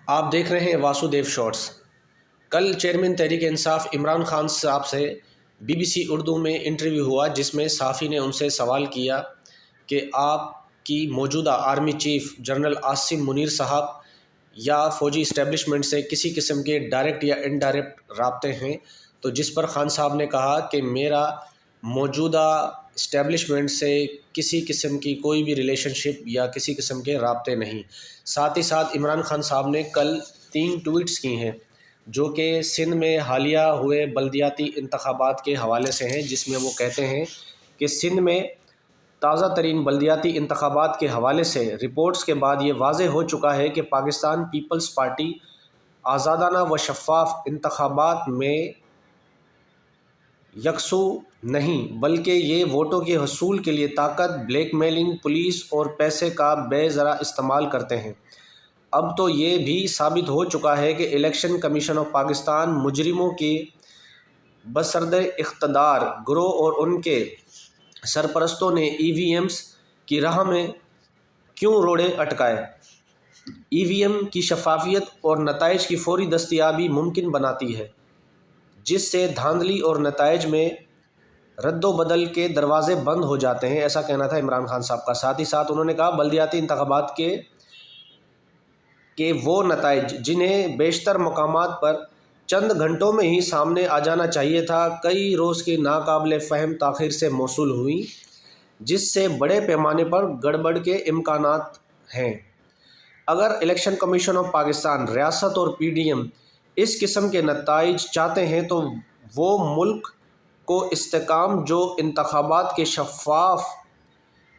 آپ دیکھ رہے ہیں واسودیو شارٹس۔ کل چیئرمین تحریک انصاف عمران خان صاحب سے BBC اردو میں انٹرویو ہوا، جس میں صحافی نے ان سے سوال کیا کہ آپ کی موجودہ army chief general Asim Munir صاحب یا فوجی اسٹیبلشمنٹ سے کسی قسم کے ڈائریکٹ یا انڈائریکٹ رابطے ہیں، تو جس پر خان صاحب نے کہا کہ میرا موجودہ اسٹیبلشمنٹ سے کسی قسم کی کوئی بھی ریلیشن شپ یا کسی قسم کے رابطے نہیں۔ ساتھ ہی ساتھ عمران خان صاحب نے کل 3 ٹویٹس کی ہیں جو کہ سندھ میں حالیہ ہوئے بلدیاتی انتخابات کے حوالے سے ہیں، جس میں وہ کہتے ہیں کہ سندھ میں تازہ ترین بلدیاتی انتخابات کے حوالے سے رپورٹس کے بعد یہ واضح ہو چکا ہے کہ پاکستان پیپلز پارٹی آزادانہ و شفاف انتخابات میں یکسو نہیں، بلکہ یہ ووٹوں کے حصول کے لیے طاقت، بلیک میلنگ، پولیس اور پیسے کا بے ذرا استعمال کرتے ہیں۔ اب تو یہ بھی ثابت ہو چکا ہے کہ الیکشن کمیشن آف پاکستان مجرموں کے بسرد اقتدار گروہ اور ان کے سرپرستوں نے EVMs کی راہ میں کیوں روڑے اٹکائے۔ EVM کی شفافیت اور نتائج کی فوری دستیابی ممکن بناتی ہے، جس سے دھاندلی اور نتائج میں رد و بدل کے دروازے بند ہو جاتے ہیں، ایسا کہنا تھا عمران خان صاحب کا۔ ساتھ ہی ساتھ انہوں نے کہا بلدیاتی انتخابات کے وہ نتائج جنہیں بیشتر مقامات پر چند گھنٹوں میں ہی سامنے آ جانا چاہیے تھا، کئی روز کی ناقابل فہم تاخیر سے موصول ہوئیں، جس سے بڑے پیمانے پر گڑبڑ کے امکانات ہیں۔ اگر الیکشن کمیشن آف پاکستان، ریاست اور PDM اس قسم کے نتائج چاہتے ہیں تو وہ ملک کو استحکام جو انتخابات کے شفاف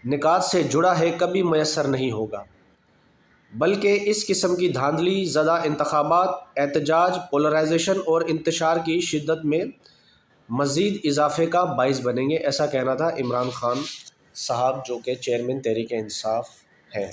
نکات سے جڑا ہے کبھی میسر نہیں ہوگا، بلکہ اس قسم کی دھاندلی زدہ انتخابات احتجاج، پولرائزیشن اور انتشار کی شدت میں مزید اضافے کا باعث بنیں گے، ایسا کہنا تھا عمران خان صاحب جو کہ چیئرمین تحریک انصاف ہیں۔